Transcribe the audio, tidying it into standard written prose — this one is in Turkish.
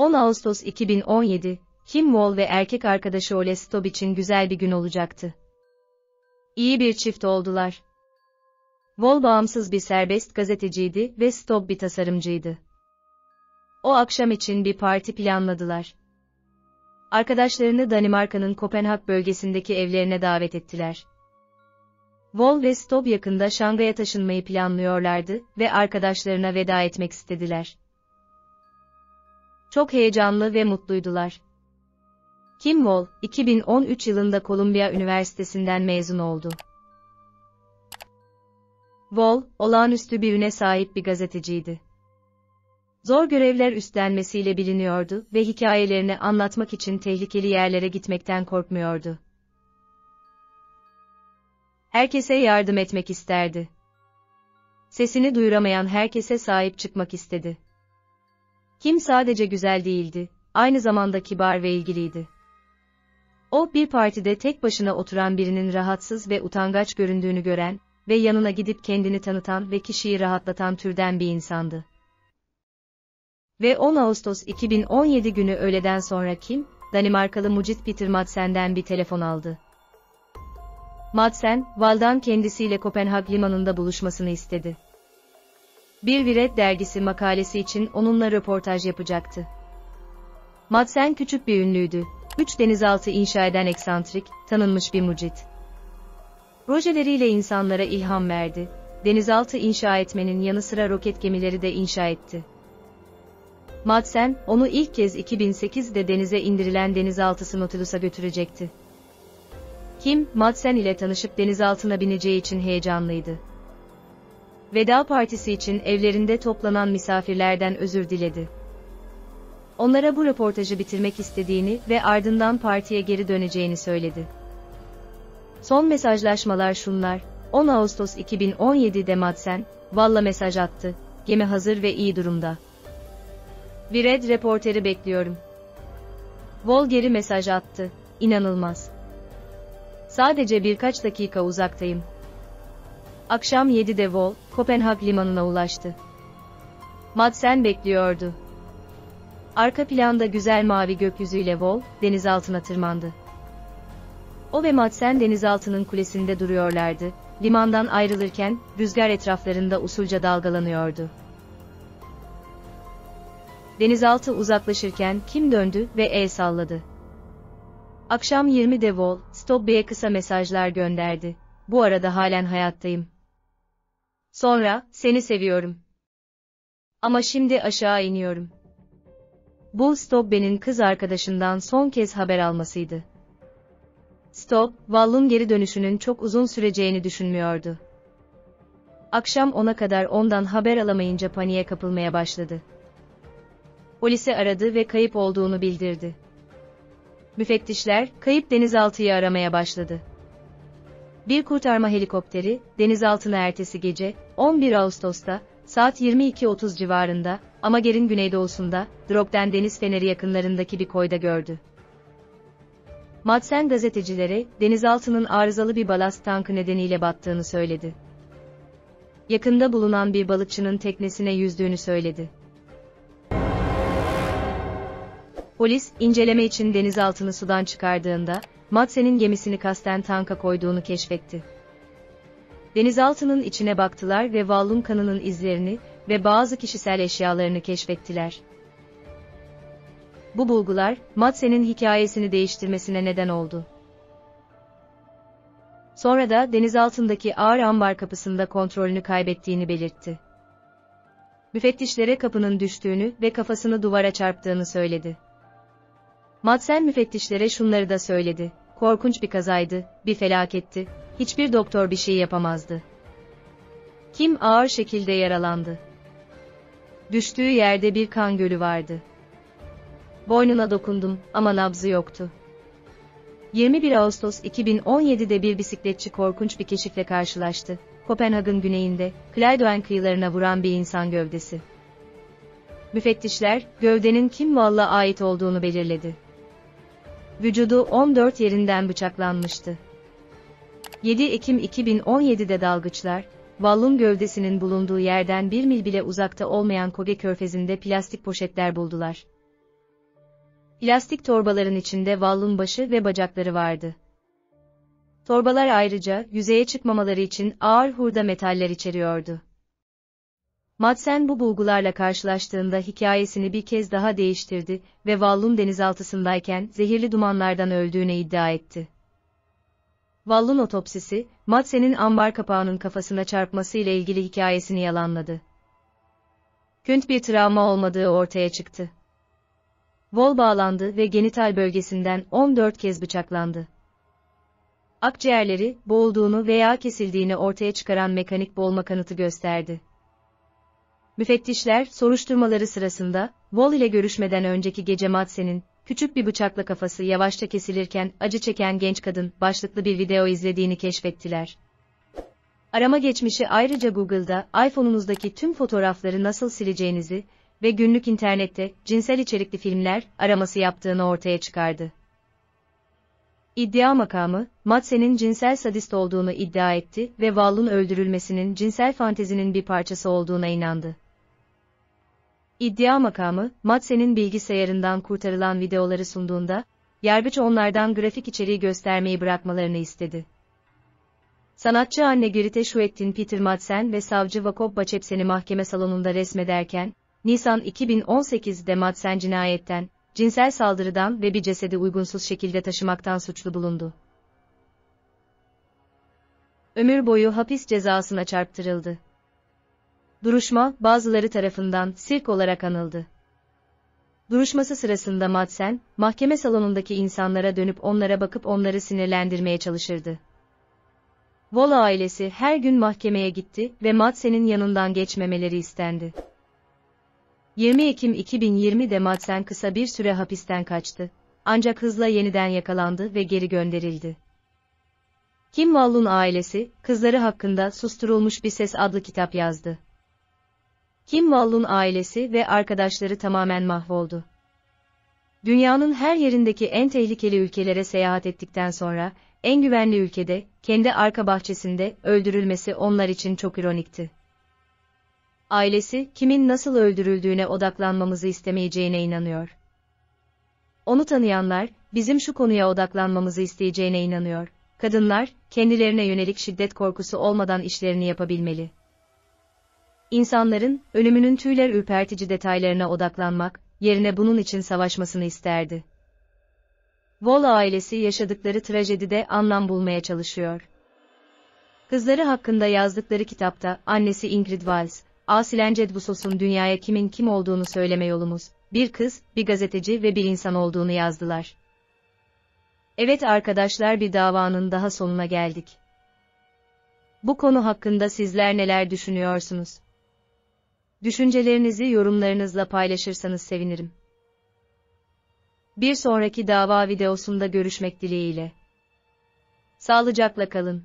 10 Ağustos 2017, Kim Wall ve erkek arkadaşı Ole Stob için güzel bir gün olacaktı. İyi bir çift oldular. Wall bağımsız bir serbest gazeteciydi ve Stob bir tasarımcıydı. O akşam için bir parti planladılar. Arkadaşlarını Danimarka'nın Kopenhag bölgesindeki evlerine davet ettiler. Wall ve Stob yakında Şangay'a taşınmayı planlıyorlardı ve arkadaşlarına veda etmek istediler. Çok heyecanlı ve mutluydular. Kim Wall, 2013 yılında Columbia Üniversitesi'nden mezun oldu. Wall, olağanüstü bir üne sahip bir gazeteciydi. Zor görevler üstlenmesiyle biliniyordu ve hikayelerini anlatmak için tehlikeli yerlere gitmekten korkmuyordu. Herkese yardım etmek isterdi. Sesini duyuramayan herkese sahip çıkmak istedi. Kim sadece güzel değildi, aynı zamanda kibar ve ilgiliydi. O, bir partide tek başına oturan birinin rahatsız ve utangaç göründüğünü gören ve yanına gidip kendini tanıtan ve kişiyi rahatlatan türden bir insandı. Ve 10 Ağustos 2017 günü öğleden sonra Kim, Danimarkalı mucit Peter Madsen'den bir telefon aldı. Madsen, Wall'dan kendisiyle Kopenhag limanında buluşmasını istedi. Bir Wired dergisi makalesi için onunla röportaj yapacaktı. Madsen küçük bir ünlüydü, 3 denizaltı inşa eden eksantrik, tanınmış bir mucit. Projeleriyle insanlara ilham verdi, denizaltı inşa etmenin yanı sıra roket gemileri de inşa etti. Madsen, onu ilk kez 2008'de denize indirilen denizaltısı Nautilus'a götürecekti. Kim, Madsen ile tanışıp denizaltına bineceği için heyecanlıydı. Veda partisi için evlerinde toplanan misafirlerden özür diledi. Onlara bu röportajı bitirmek istediğini ve ardından partiye geri döneceğini söyledi. Son mesajlaşmalar şunlar: 10 Ağustos 2017'de Madsen, Wall'a mesaj attı, gemi hazır ve iyi durumda. Wired reporteri bekliyorum. Wall geri mesaj attı, inanılmaz. Sadece birkaç dakika uzaktayım. Akşam 7'de Wall, Kopenhag limanına ulaştı. Madsen bekliyordu. Arka planda güzel mavi gökyüzüyle Wall, denizaltına tırmandı. O ve Madsen denizaltının kulesinde duruyorlardı, limandan ayrılırken, rüzgar etraflarında usulca dalgalanıyordu. Denizaltı uzaklaşırken Kim döndü ve el salladı. Akşam 20'de Wall, Stobbe'ye kısa mesajlar gönderdi. Bu arada halen hayattayım. Sonra, seni seviyorum. Ama şimdi aşağı iniyorum. Bu Stobbe'nin kız arkadaşından son kez haber almasıydı. Stob, Wall'un geri dönüşünün çok uzun süreceğini düşünmüyordu. Akşam 10'a kadar ondan haber alamayınca paniğe kapılmaya başladı. Polisi aradı ve kayıp olduğunu bildirdi. Müfettişler, kayıp denizaltıyı aramaya başladı. Bir kurtarma helikopteri, denizaltını ertesi gece, 11 Ağustos'ta, saat 22:30 civarında, Amager'in güneydoğusunda, Drogden Deniz Feneri yakınlarındaki bir koyda gördü. Madsen gazetecilere, denizaltının arızalı bir balast tankı nedeniyle battığını söyledi. Yakında bulunan bir balıkçının teknesine yüzdüğünü söyledi. Polis, inceleme için denizaltını sudan çıkardığında, Madsen'in gemisini kasten tanka koyduğunu keşfetti. Denizaltının içine baktılar ve Wall'un kanının izlerini ve bazı kişisel eşyalarını keşfettiler. Bu bulgular, Madsen'in hikayesini değiştirmesine neden oldu. Sonra da denizaltındaki ağır ambar kapısında kontrolünü kaybettiğini belirtti. Müfettişlere kapının düştüğünü ve kafasını duvara çarptığını söyledi. Madsen müfettişlere şunları da söyledi: korkunç bir kazaydı, bir felaketti, hiçbir doktor bir şey yapamazdı. Kim ağır şekilde yaralandı. Düştüğü yerde bir kan gölü vardı. Boynuna dokundum ama nabzı yoktu. 21 Ağustos 2017'de bir bisikletçi korkunç bir keşifle karşılaştı. Kopenhag'ın güneyinde, Kleidoen kıyılarına vuran bir insan gövdesi. Müfettişler, gövdenin Kim Wall'a ait olduğunu belirledi. Vücudu 14 yerinden bıçaklanmıştı. 7 Ekim 2017'de dalgıçlar, Wall'un gövdesinin bulunduğu yerden 1 mil bile uzakta olmayan Koge Körfezi'nde plastik poşetler buldular. Plastik torbaların içinde Wall'un başı ve bacakları vardı. Torbalar ayrıca, yüzeye çıkmamaları için ağır hurda metaller içeriyordu. Madsen bu bulgularla karşılaştığında hikayesini bir kez daha değiştirdi ve Wall'un denizaltısındayken zehirli dumanlardan öldüğünü iddia etti. Wall'un otopsisi, Madsen'in ambar kapağının kafasına çarpması ile ilgili hikayesini yalanladı. Künt bir travma olmadığı ortaya çıktı. Wall bağlandı ve genital bölgesinden 14 kez bıçaklandı. Akciğerleri, boğulduğunu veya kesildiğini ortaya çıkaran mekanik boğulma kanıtı gösterdi. Müfettişler, soruşturmaları sırasında, Wall ile görüşmeden önceki gece Madsen'in, küçük bir bıçakla kafası yavaşça kesilirken acı çeken genç kadın başlıklı bir video izlediğini keşfettiler. Arama geçmişi ayrıca Google'da, iPhone'unuzdaki tüm fotoğrafları nasıl sileceğinizi ve günlük internette cinsel içerikli filmler araması yaptığını ortaya çıkardı. İddia makamı, Madsen'in cinsel sadist olduğunu iddia etti ve Wall'un öldürülmesinin cinsel fantezinin bir parçası olduğuna inandı. İddia makamı, Madsen'in bilgisayarından kurtarılan videoları sunduğunda, yargıç onlardan grafik içeriği göstermeyi bırakmalarını istedi. Sanatçı anne Grete Schwettin Peter Madsen ve savcı Jakob Bachepsen'i mahkeme salonunda resmederken, Nisan 2018'de Madsen cinayetten, cinsel saldırıdan ve bir cesedi uygunsuz şekilde taşımaktan suçlu bulundu. Ömür boyu hapis cezasına çarptırıldı. Duruşma, bazıları tarafından sirk olarak anıldı. Duruşması sırasında Madsen, mahkeme salonundaki insanlara dönüp onlara bakıp onları sinirlendirmeye çalışırdı. Wall ailesi her gün mahkemeye gitti ve Madsen'in yanından geçmemeleri istendi. 20 Ekim 2020'de Madsen kısa bir süre hapisten kaçtı, ancak hızla yeniden yakalandı ve geri gönderildi. Kim Wall'un ailesi, kızları hakkında Susturulmuş Bir Ses adlı kitap yazdı. Kim Wall'un ailesi ve arkadaşları tamamen mahvoldu. Dünyanın her yerindeki en tehlikeli ülkelere seyahat ettikten sonra, en güvenli ülkede, kendi arka bahçesinde öldürülmesi onlar için çok ironikti. Ailesi, kimin nasıl öldürüldüğüne odaklanmamızı istemeyeceğine inanıyor. Onu tanıyanlar, bizim şu konuya odaklanmamızı isteyeceğine inanıyor. Kadınlar, kendilerine yönelik şiddet korkusu olmadan işlerini yapabilmeli. İnsanların, ölümünün tüyler ürpertici detaylarına odaklanmak, yerine bunun için savaşmasını isterdi. Wall ailesi yaşadıkları trajedide anlam bulmaya çalışıyor. Kızları hakkında yazdıkları kitapta, annesi Ingrid Wals, Asilen Cedvusos'un dünyaya kimin kim olduğunu söyleme yolumuz, bir kız, bir gazeteci ve bir insan olduğunu yazdılar. Evet arkadaşlar, bir davanın daha sonuna geldik. Bu konu hakkında sizler neler düşünüyorsunuz? Düşüncelerinizi yorumlarınızla paylaşırsanız sevinirim. Bir sonraki dava videosunda görüşmek dileğiyle. Sağlıcakla kalın.